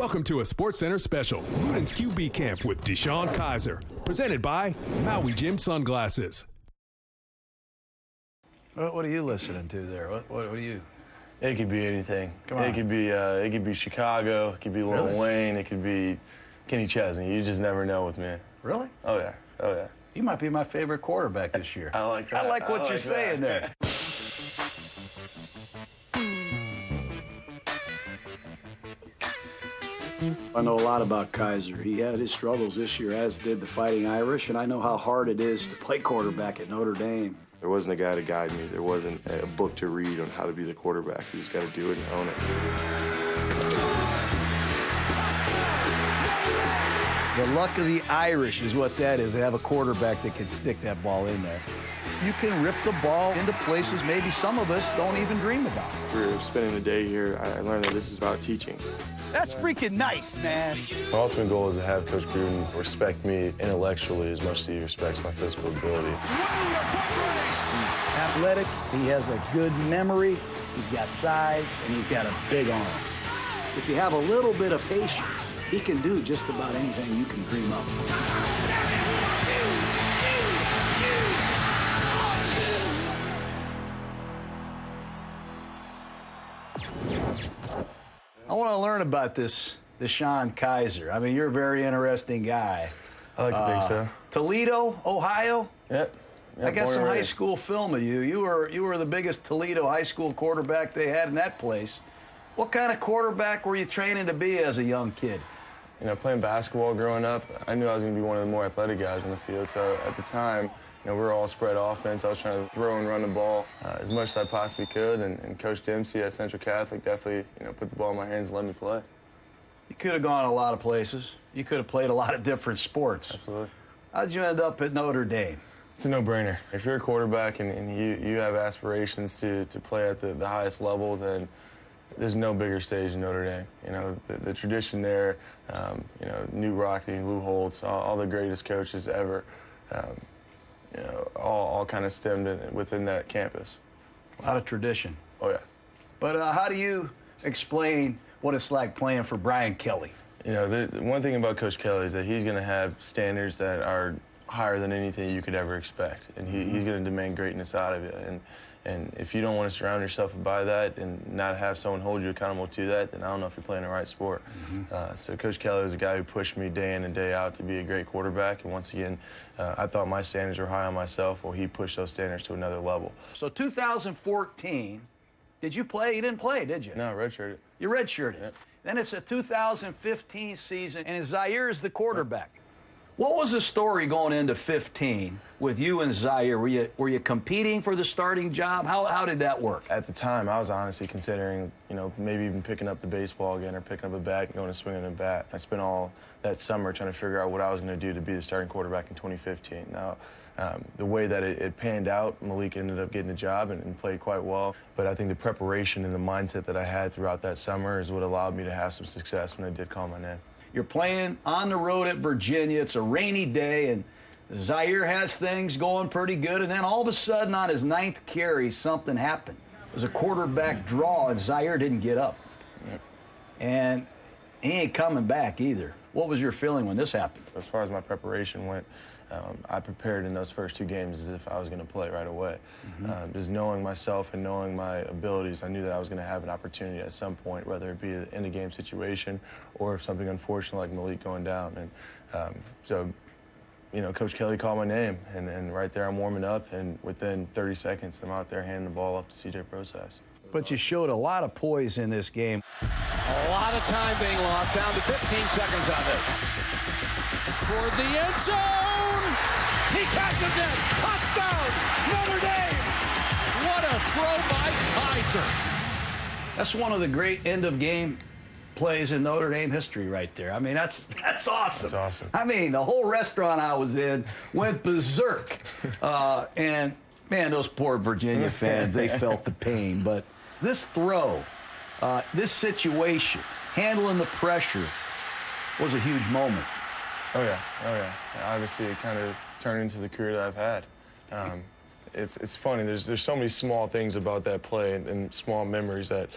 Welcome to a SportsCenter special, Gruden's QB Camp with DeShone Kizer, presented by Maui Jim Sunglasses. What are you listening to there? What are you? It could be anything. Come on. It could be Chicago. It could be Lil Really? Wayne. It could be Kenny Chesney. You just never know with me. Really? Oh yeah. Oh yeah. You might be my favorite quarterback this year. I like that. I like what you're saying there. I know a lot about Kizer. He had his struggles this year, as did the Fighting Irish, and I know how hard it is to play quarterback at Notre Dame. There wasn't a guy to guide me. There wasn't a book to read on how to be the quarterback. You just got to do it and own it. The luck of the Irish is what that is. They have a quarterback that can stick that ball in there. You can rip the ball into places maybe some of us don't even dream about. After spending the day here, I learned that this is about teaching. That's freaking nice, man. My ultimate goal is to have Coach Gruden respect me intellectually as much as he respects my physical ability. He's athletic, he has a good memory, he's got size, and he's got a big arm. If you have a little bit of patience, he can do just about anything you can dream up. I want to learn about this DeShone Kizer. I mean, you're a very interesting guy. I like to think so. Toledo, Ohio? Yep. I got some high school film of you. You were the biggest Toledo high school quarterback they had in that place. What kind of quarterback were you training to be as a young kid? You know, playing basketball growing up, I knew I was going to be one of the more athletic guys on the field. So at the time, you know, we were all spread offense. I was trying to throw and run the ball as much as I possibly could. And Coach Dempsey at Central Catholic definitely, you know, put the ball in my hands and let me play. You could have gone a lot of places. You could have played a lot of different sports. Absolutely. How'd you end up at Notre Dame? It's a no-brainer. If you're a quarterback and you have aspirations to play at the highest level, then there's no bigger stage than Notre Dame. You know, the tradition there, you know, Newt Rockne, Lou Holtz, all the greatest coaches ever, you know, all kind of stemmed within that campus. A lot of tradition. Oh, yeah. But how do you explain what it's like playing for Brian Kelly? You know, the one thing about Coach Kelly is that he's going to have standards that are higher than anything you could ever expect. And he's going to demand greatness out of you. And if you don't want to surround yourself by that and not have someone hold you accountable to that, then I don't know if you're playing the right sport. So Coach Kelly was a guy who pushed me day in and day out to be a great quarterback. And once again, I thought my standards were high on myself. Well, he pushed those standards to another level. So 2014, did you play? You didn't play, did you? No, redshirted. You redshirted. Yep. Then it's a 2015 season, and Zaire is the quarterback. What was the story going into 15 with you and Zaire? Were you competing for the starting job? How did that work? At the time, I was honestly considering, you know, maybe even picking up the baseball again or picking up a bat and going to swing in a bat. I spent all that summer trying to figure out what I was going to do to be the starting quarterback in 2015. Now, the way that it panned out, Malik ended up getting a job and played quite well. But I think the preparation and the mindset that I had throughout that summer is what allowed me to have some success when they did call my name. You're playing on the road at Virginia. It's a rainy day, and Zaire has things going pretty good. And then all of a sudden, on his 9th carry, something happened. It was a quarterback draw, and Zaire didn't get up. Yep. And he ain't coming back either. What was your feeling when this happened? As far as my preparation went, I prepared in those first 2 games as if I was going to play right away. Just knowing myself and knowing my abilities, I knew that I was going to have an opportunity at some point, whether it be an end-of-game situation or something unfortunate like Malik going down. And so, you know, Coach Kelly called my name, and right there I'm warming up, and within 30 seconds I'm out there handing the ball up to C.J. Process. But you showed a lot of poise in this game. A lot of time being lost, down to 15 seconds on this. Toward the end zone! He catches it! Touchdown! Notre Dame! What a throw by Kizer! That's one of the great end-of-game plays in Notre Dame history right there. I mean, that's awesome. That's awesome. I mean, the whole restaurant I was in went berserk. And, man, those poor Virginia fans, they felt the pain. But this throw, this situation, handling the pressure, was a huge moment. Oh, yeah. Oh, yeah. Obviously, it kind of turned into the career that I've had. It's funny. There's so many small things about that play and small memories that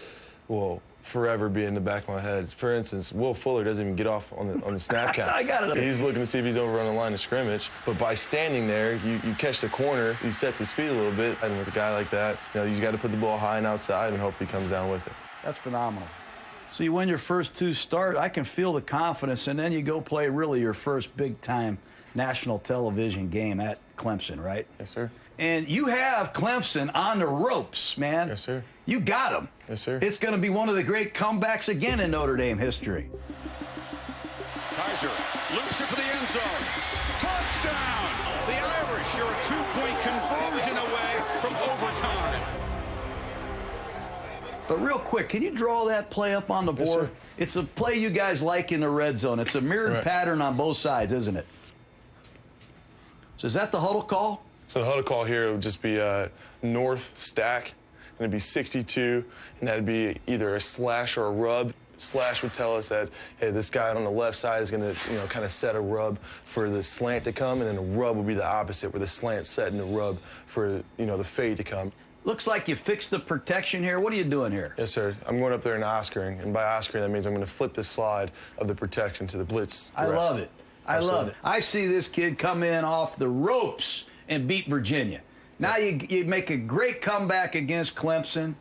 will forever be in the back of my head. For instance, Will Fuller doesn't even get off on the snap count. I got it. He's looking to see if he's over on the line of scrimmage. But by standing there, you catch the corner, he sets his feet a little bit, and with a guy like that, you got to put the ball high and outside and hope he comes down with it. That's phenomenal. So you win your first 2 starts. I can feel the confidence, and then you go play really your first big-time national television game at Clemson, right? Yes, sir. And you have Clemson on the ropes, man. Yes, sir. You got them. Yes, sir. It's going to be one of the great comebacks again in Notre Dame history. Kizer loops it for the end zone. Touchdown! The Irish are a 2-point conversion away from overtime. But real quick, can you draw that play up on the board? Yes, sir. It's a play you guys like in the red zone. It's a mirrored pattern on both sides, isn't it? So is that the huddle call? So the huddle call here would just be north stack, and it'd be 62, and that'd be either a slash or a rub. Slash would tell us that, hey, this guy on the left side is going to, kind of set a rub for the slant to come, and then the rub would be the opposite, where the slant setting the rub for, the fade to come. Looks like you fixed the protection here. What are you doing here? Yes, sir. I'm going up there and Oscaring, and by Oscaring, that means I'm going to flip the slide of the protection to the blitz. I love it. I love it. I see this kid come in off the ropes and beat Virginia. Now you make a great comeback against Clemson.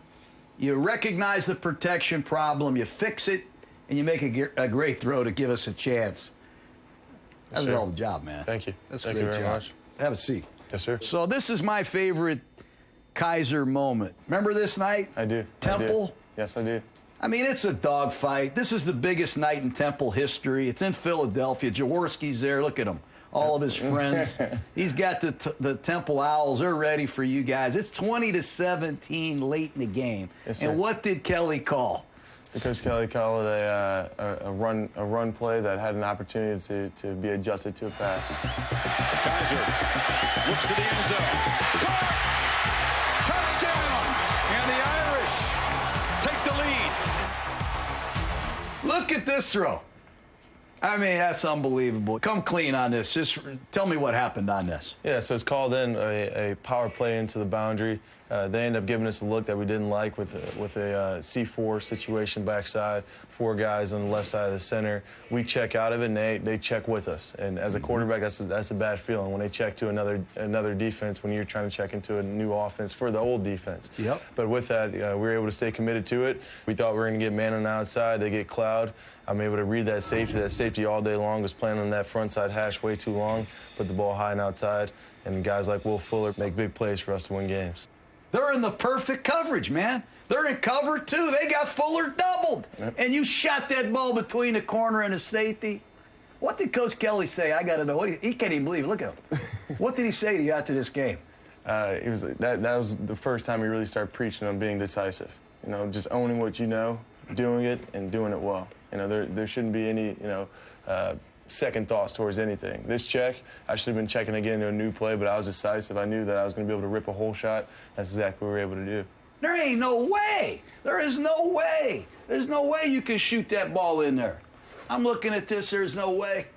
You recognize the protection problem, you fix it, and you make a great throw to give us a chance. That was a hell of a job, man. Thank you. That's Thank a great you very job. much. Have a seat. Yes, sir. So this is my favorite Kizer moment. Remember this night? I do. Temple? I do. Yes, I do. I mean, it's a dogfight. This is the biggest night in Temple history. It's in Philadelphia. Jaworski's there. Look at him. All of his friends. He's got the Temple Owls. They're ready for you guys. It's 20-17 late in the game. Yes, sir. And what did Kelly call? So Coach Kelly called it a run play that had an opportunity to be adjusted to a pass. Kizer looks to the end zone. Caught! Touchdown! And the Irish take the lead. Look at this throw. I mean, that's unbelievable. Come clean on this. Just tell me what happened on this. Yeah, so it's called in a power play into the boundary. They end up giving us a look that we didn't like with a C4 situation backside, 4 guys on the left side of the center. We check out of it, and they check with us. And as a quarterback, that's a bad feeling when they check to another defense when you're trying to check into a new offense for the old defense. Yep. But with that, we were able to stay committed to it. We thought we were going to get man on the outside. They get cloud. I'm able to read that safety. That safety all day long was playing on that front side hash way too long, put the ball high and outside, and guys like Will Fuller make big plays for us to win games. They're in the perfect coverage, man. They're in cover 2. They got Fuller doubled. Yep. And you shot that ball between the corner and the safety. What did Coach Kelly say? I got to know. He can't even believe it. Look at him. What did he say to you after this game? It was that was the first time he really started preaching on being decisive. Just owning what you know, doing it, and doing it well. There shouldn't be any, second thoughts towards anything. This check, I should have been checking again to a new play, but I was decisive. I knew that I was going to be able to rip a whole shot. That's exactly what we were able to do. There ain't no way. There is no way. There's no way you can shoot that ball in there. I'm looking at this. There's no way.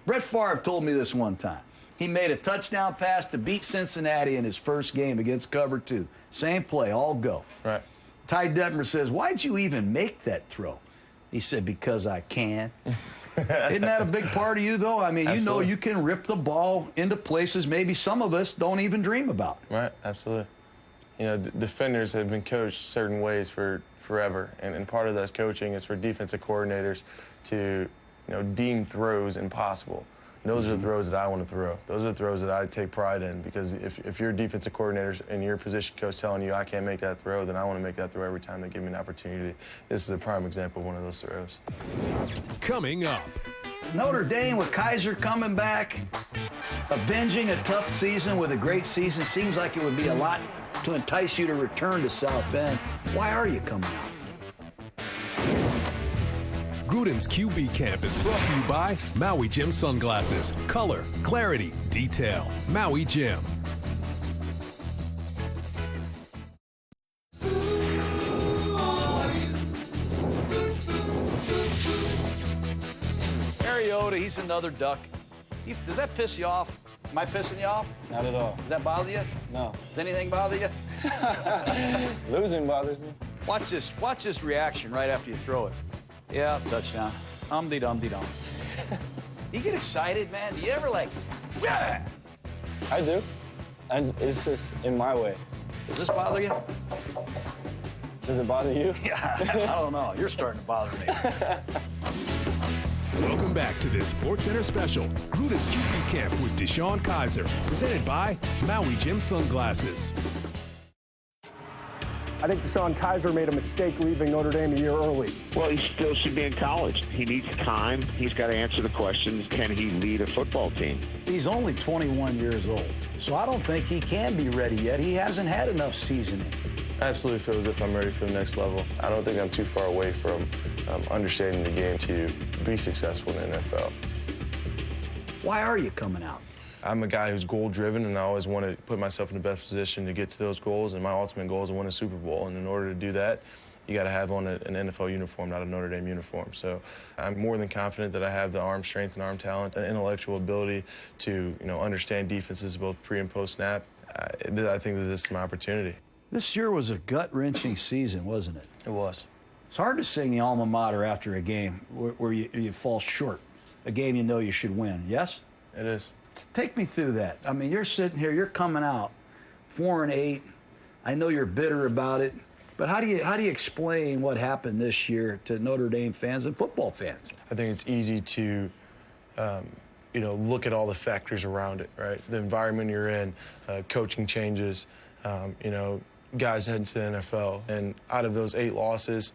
Brett Favre told me this one time. He made a touchdown pass to beat Cincinnati in his first game against cover 2. Same play, all go. Right. Ty Detmer says, why'd you even make that throw? He said, because I can. Isn't that a big part of you, though? I mean, Absolutely. you can rip the ball into places maybe some of us don't even dream about. Right, absolutely. Defenders have been coached certain ways for forever, and part of that coaching is for defensive coordinators to, deem throws impossible. Those are the throws that I want to throw. Those are the throws that I take pride in, because if your defensive coordinator and your position coach telling you I can't make that throw, then I want to make that throw every time they give me an opportunity. This is a prime example of one of those throws. Coming up. Notre Dame with Kizer coming back, avenging a tough season with a great season. Seems like it would be a lot to entice you to return to South Bend. Why are you coming out? Gruden's QB Camp is brought to you by Maui Jim Sunglasses. Color, clarity, detail. Maui Jim. Mariota, he's another duck. Does that piss you off? Am I pissing you off? Not at all. Does that bother you? No. Does anything bother you? Losing bothers me. Watch this reaction right after you throw it. Yeah, touchdown. Dum-de-dum-de-dum. You get excited, man? Do you ever like, yeah? I do. And it's just in my way. Does this bother you? Does it bother you? Yeah, I don't know. You're starting to bother me. Welcome back to this SportsCenter special, Gruden's QB Camp with DeShone Kizer, presented by Maui Jim Sunglasses. I think DeShone Kizer made a mistake leaving Notre Dame a year early. Well, he still should be in college. He needs time. He's got to answer the questions, can he lead a football team? He's only 21 years old, so I don't think he can be ready yet. He hasn't had enough seasoning. I absolutely feel as if I'm ready for the next level. I don't think I'm too far away from understanding the game to be successful in the NFL. Why are you coming out? I'm a guy who's goal-driven, and I always want to put myself in the best position to get to those goals, and my ultimate goal is to win a Super Bowl. And in order to do that, you got to have on an NFL uniform, not a Notre Dame uniform. So I'm more than confident that I have the arm strength and arm talent and intellectual ability to, understand defenses both pre and post snap. I think that this is my opportunity. This year was a gut-wrenching season, wasn't it? It was. It's hard to sing the alma mater after a game where you fall short, a game you know you should win, yes? It is. Take me through that. I mean, you're sitting here, you're coming out 4-8. I know you're bitter about it, but how do you explain what happened this year to Notre Dame fans and football fans? I think it's easy to, look at all the factors around it, right? The environment you're in, coaching changes, guys heading to the NFL, and out of those 8 losses,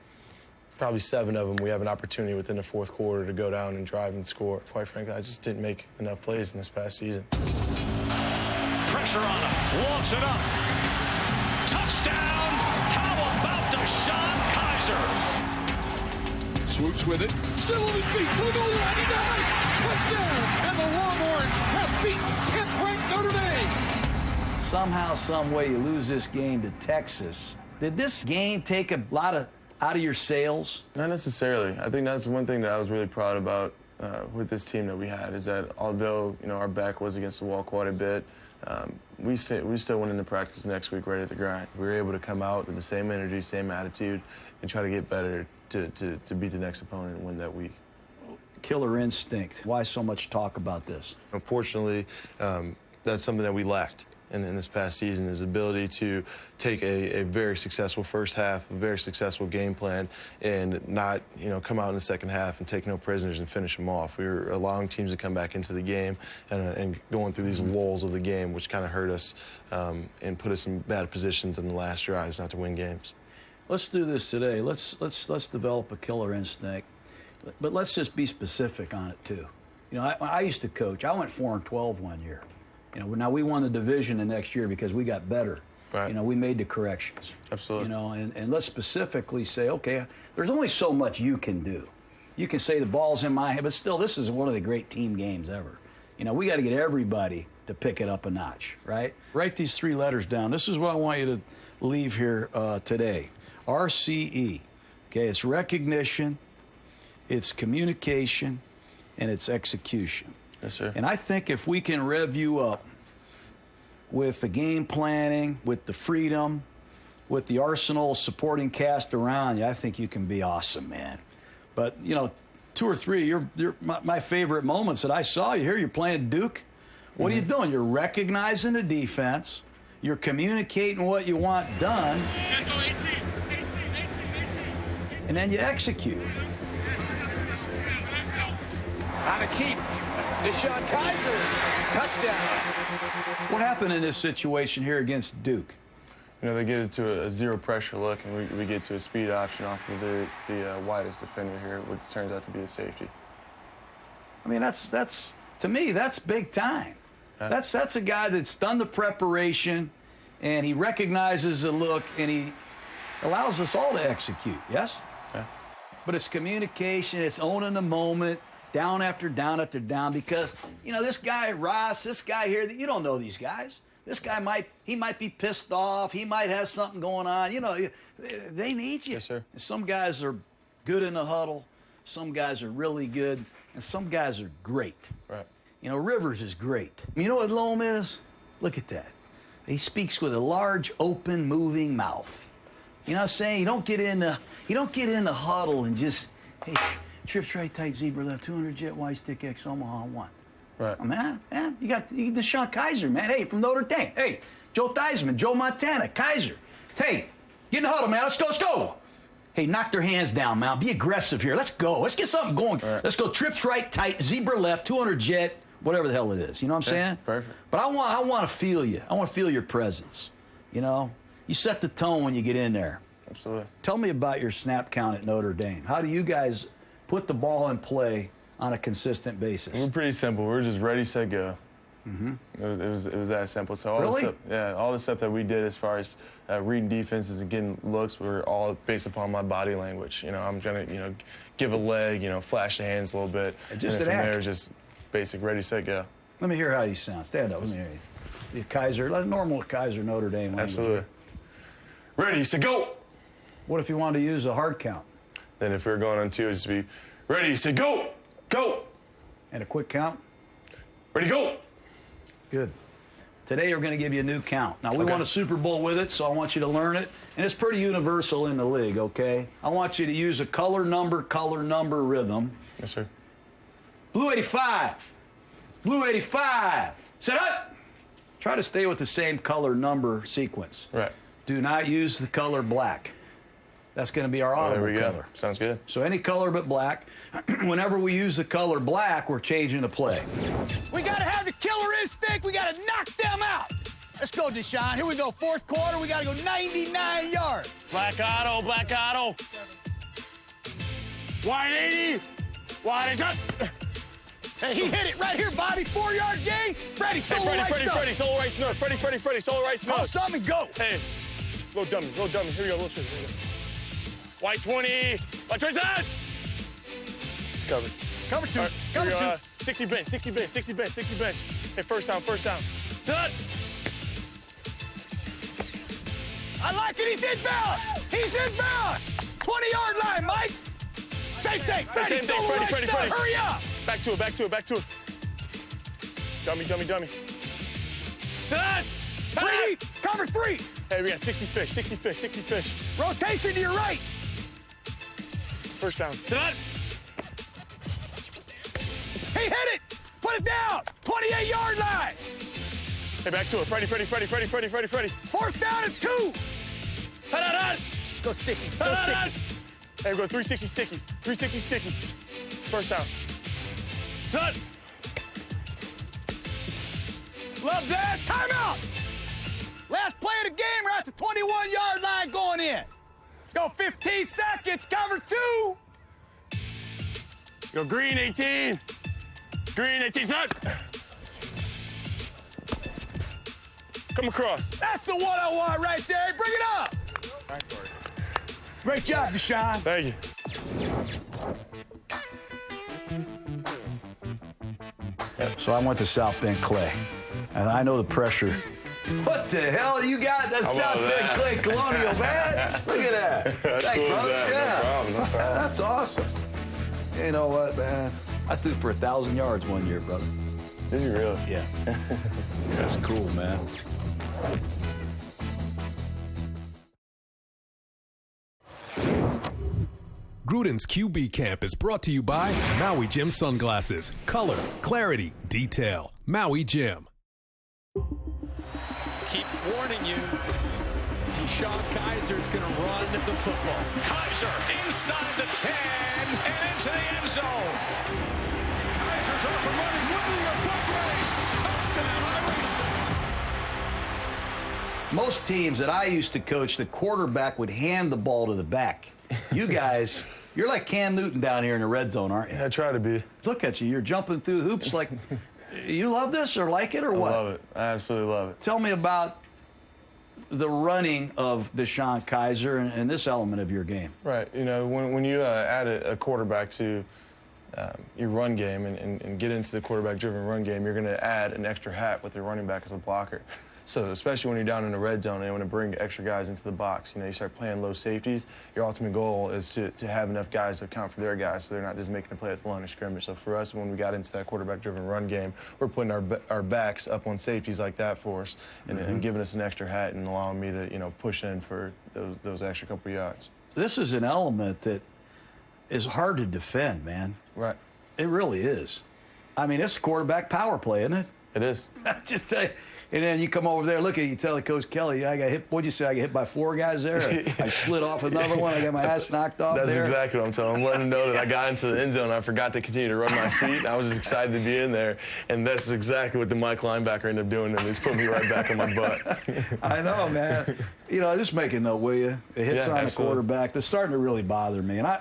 probably 7 of them, we have an opportunity within the fourth quarter to go down and drive and score. Quite frankly, I just didn't make enough plays in this past season. Pressure on him. Wants it up. Touchdown. How about DeShone Kizer? Swoops with it. Still on his feet. Look over. And he dies. Touchdown. And the Longhorns have beaten 10th-ranked Notre Dame. Somehow, some way, you lose this game to Texas. Did this game take a lot out of your sails? Not necessarily. I think that's one thing that I was really proud about with this team that we had, is that although our back was against the wall quite a bit, we still went into practice next week ready to grind. We were able to come out with the same energy, same attitude, and try to get better to beat the next opponent and win that week. Killer instinct. Why so much talk about this? Unfortunately, that's something that we lacked in this past season, is the ability to take a very successful first half, a very successful game plan, and not come out in the second half and take no prisoners and finish them off. We were allowing teams to come back into the game and going through these lulls of the game, which kind of hurt us and put us in bad positions in the last drives not to win games. Let's do this today. Let's develop a killer instinct, but let's just be specific on it too. I used to coach. I went 4-12 one year. Now we won the division the next year because we got better. Right. We made the corrections. Absolutely. And let's specifically say, okay, there's only so much you can do. You can say the ball's in my head, but still, this is one of the great team games ever. We got to get everybody to pick it up a notch, right? Write these 3 letters down. This is what I want you to leave here today. RCE. Okay, it's recognition, it's communication, and it's execution. Yes, sir. And I think if we can rev you up with the game planning, with the freedom, with the arsenal supporting cast around you, I think you can be awesome, man. But, 2 or 3, you're my favorite moments that I saw you here. You're playing Duke. What are you doing? You're recognizing the defense. You're communicating what you want done. Let's go 18. And then you execute. Let's go. On a keep. DeShone Kizer. Touchdown. What happened in this situation here against Duke? They get it to a zero pressure look, and we get to a speed option off of the widest defender here, which turns out to be a safety. I mean, that's to me, that's big time. Yeah. That's a guy that's done the preparation, and he recognizes the look, and he allows us all to execute. Yes. Yeah. But it's communication. It's owning the moment, down after down after down. Because this guy Ross, this guy here, you don't know these guys. This guy might be pissed off. He might have something going on. They need you. Yes, sir. And some guys are good in the huddle. Some guys are really good, and some guys are great. Right. Rivers is great. You know what Loam is? Look at that. He speaks with a large, open, moving mouth. You know what I'm saying? You don't get in the huddle and just, hey, trips right tight, zebra left, 200 jet, Y stick X, Omaha 1. Right. Oh, man, you got DeShone Kizer, man. Hey, from Notre Dame. Hey, Joe Theismann, Joe Montana, Kizer. Hey, get in the huddle, man. Let's go. Hey, knock their hands down, man. Be aggressive here. Let's go. Let's get something going. Right. Let's go. Trips right tight, zebra left, 200 jet, whatever the hell it is. You know what I'm saying? Perfect. But I want to feel you. I want to feel your presence. You know, you set the tone when you get in there. Absolutely. Tell me about your snap count at Notre Dame. How do you guys put the ball in play on a consistent basis? We're pretty simple. We're just ready, set, go. Mm-hmm. It was that simple. So all Really? all the stuff that we did as far as reading defenses and getting looks were all based upon my body language. You know, I'm gonna give a leg, flash the hands a little bit, Just and then an from act. there just basic ready, set, go. Let me hear how you sound. Stand up. Let me hear you. Kizer, like a normal Kizer Notre Dame language. Absolutely. Ready, set, go. What if you wanted to use a hard count Then if we were going on 2, it'd just be ready, set, go, go. and a quick count? Ready, go. Good. Today we're going to give you a new count. Now, we Okay. won a Super Bowl with it, so I want you to learn it. And it's pretty universal in the league, okay? I want you to use a color number rhythm. Yes, sir. Blue 85. Blue 85. Set up. Try to stay with the same color number sequence. Right. Do not use the color black. That's going to be our Oh, there audible we go. color. Sounds good. So any color but black. Whenever we use the color black, we're changing the play. We got to have the killer instinct. We got to knock them out. Let's go, DeShone. Here we go. Fourth quarter. We got to go 99 yards. Black Auto, Black Auto. Wide 80. Wide is up. Hey, he hit it right here, Bobby. 4-yard gain. Freddie, solo right stuff. Freddie, solo right snug. Freddie, solo right snug. Call something, go. Hey, little dummy. Here we go, little shit. Here we go. White 20. White 20 side. It's covered. Cover two. All right, Cover here we go, two. 60 bench. Hey, first down. Set. I like it. He's inbound. 20-yard line, Mike. Same thing. Freddie, Same thing. solo right Freddie. stuff. Hurry up. Back to it. Dummy. Set. Three. Cover 3. Hey, we got 60 fish. Rotation to your right. First down. Set. He hit it. Put it down. 28-yard line. Hey, back to it. Freddie. 4th down and 2. Go sticky. Hey, we go 360 sticky. First down. Set. Love that. Timeout. Last play of the game. We're at the 21-yard line going in. Let's go 15 seconds. Cover 2. Go green 18. Set. Come across. That's the one I want right there. Bring it up. Great job, DeShone. Thank you. So I went to South Bend Clay, and I know the pressure. What the hell you got? That's South about Bend that? Clay Colonial, man. Look at that. That's Thanks, cool as brother. that. Yeah. No problem. That's awesome. You know what, man? I threw for 1,000 yards one year, brother. Did you really? Yeah. That's cool, man. Gruden's QB Camp is brought to you by Maui Jim Sunglasses. Color, clarity, detail. Maui Jim. Keep warning you. DeShone Kizer is going to run the football. Kizer inside the 10 and into the end zone. Kizer's off and running, winning a foot race. Touchdown, Irish. Most teams that I used to coach, the quarterback would hand the ball to the back. You guys, you're like Cam Newton down here in the red zone, aren't you? I try to be. Look at you. You're jumping through hoops like, you love this or like it or what? I love it. I absolutely love it. Tell me about the running of DeShone Kizer and this element of your game. Right. You know, when you add a quarterback to your run game and get into the quarterback-driven run game, you're going to add an extra hat with your running back as a blocker. So especially when you're down in the red zone and you want to bring extra guys into the box, you start playing low safeties, your ultimate goal is to have enough guys to account for their guys so they're not just making a play at the line of scrimmage. So for us, when we got into that quarterback-driven run game, we're putting our backs up on safeties like that for us and giving us an extra hat and allowing me to push in for those extra couple yards. This is an element that is hard to defend, man. Right. It really is. I mean, it's a quarterback power play, isn't it? It is. And then you come over there, look at you tell Coach Kelly, I got hit. What'd you say? I got hit by 4 guys there. I slid off another one. I got my ass knocked off. That's there. Exactly what I'm telling him. I'm letting him know that I got into the end zone. I forgot to continue to run my feet. I was just excited to be in there. And that's exactly what the Mike linebacker ended up doing. And he's put me right back on my butt. I know, man. Just make a note, will you? It hits on the quarterback. They're starting to really bother me. And I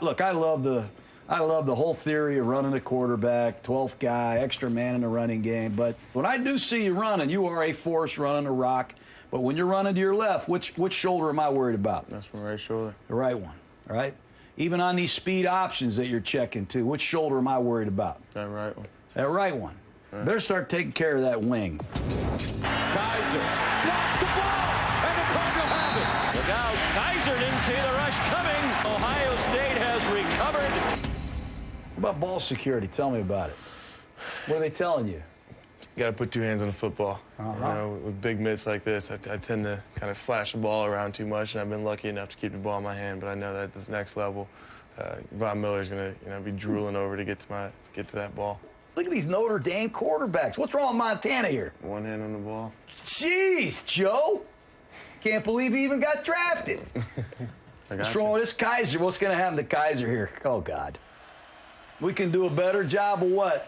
love the whole theory of running a quarterback, 12th guy, extra man in the running game. But when I do see you running, you are a force running a rock. But when you're running to your left, which shoulder am I worried about? That's my right shoulder. The right one, all right? Even on these speed options that you're checking too, which shoulder am I worried about? That right one. That right one. Right. Better start taking care of that wing. Kizer lost the ball, and the Cardinals have it. Look out, Kizer didn't see the rush coming. Ohio State has recovered. What about ball security? Tell me about it. What are they telling you? You got to put 2 hands on the football. With big mitts like this, I tend to kind of flash the ball around too much, and I've been lucky enough to keep the ball in my hand. But I know that at this next level, Von Miller's going to be drooling over to get to that ball. Look at these Notre Dame quarterbacks. What's wrong with Montana here? 1 hand on the ball. Jeez, Joe. Can't believe he even got drafted. What's wrong with this Kizer? What's going to happen to Kizer here? Oh, God. We can do a better job of what?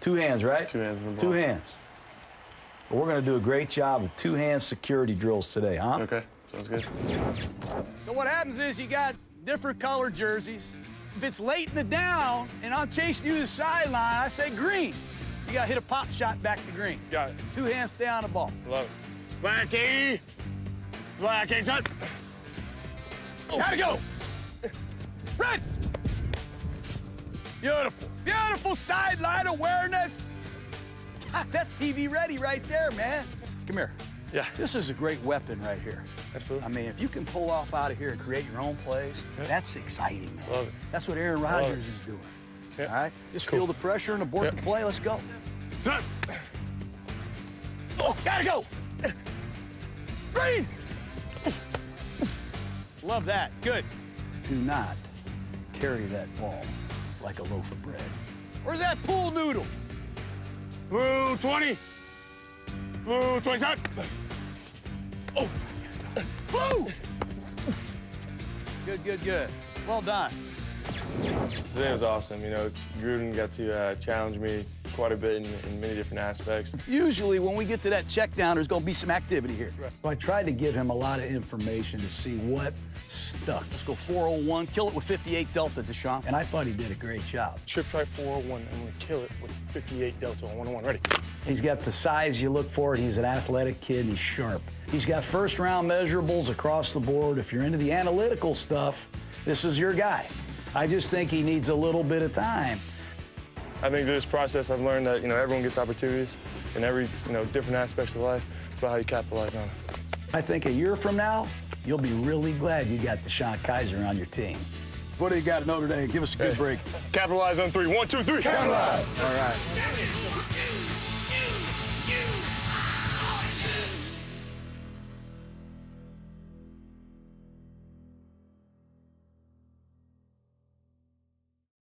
2 hands, right? 2 hands on the ball. 2 hands. Well, we're going to do a great job of 2-hand security drills today, huh? Okay, sounds good. So what happens is you got different colored jerseys. If it's late in the down and I'm chasing you to the sideline, I say green. You got to hit a pop shot back to green. Got it. 2 hands, stay on the ball. Love it. Blackie! Blackie, son! Gotta go! Red! Beautiful. Beautiful sideline awareness. God, that's TV ready right there, man. Come here. Yeah. This is a great weapon right here. Absolutely. I mean, if you can pull off out of here and create your own plays, that's exciting, man. Love it. That's what Aaron Rodgers is doing. Yeah. All right? Just feel the pressure and abort the play. Let's go. Son! Oh, gotta go. Green! Love that. Good. Do not carry that ball like a loaf of bread. Where's that pool noodle? Blue 20. Blue 27. Oh, blue! Good, good, good. Well done. Today was awesome. Gruden got to challenge me quite a bit in many different aspects. Usually when we get to that check down, there's going to be some activity here. Right. So I tried to give him a lot of information to see what stuck. Let's go 401, kill it with 58 Delta, DeShone. And I thought he did a great job. Trip try 401. I'm going to kill it with 58 Delta on 101. Ready? He's got the size you look for. He's an athletic kid. He's sharp. He's got first-round measurables across the board. If you're into the analytical stuff, this is your guy. I just think he needs a little bit of time. I think through this process, I've learned that everyone gets opportunities in every different aspects of life. It's about how you capitalize on it. I think a year from now, you'll be really glad you got DeShone Kizer on your team. What do you got at Notre Dame? Give us a good break. Capitalize on 3. 1, 2, 3. Capitalize. All right.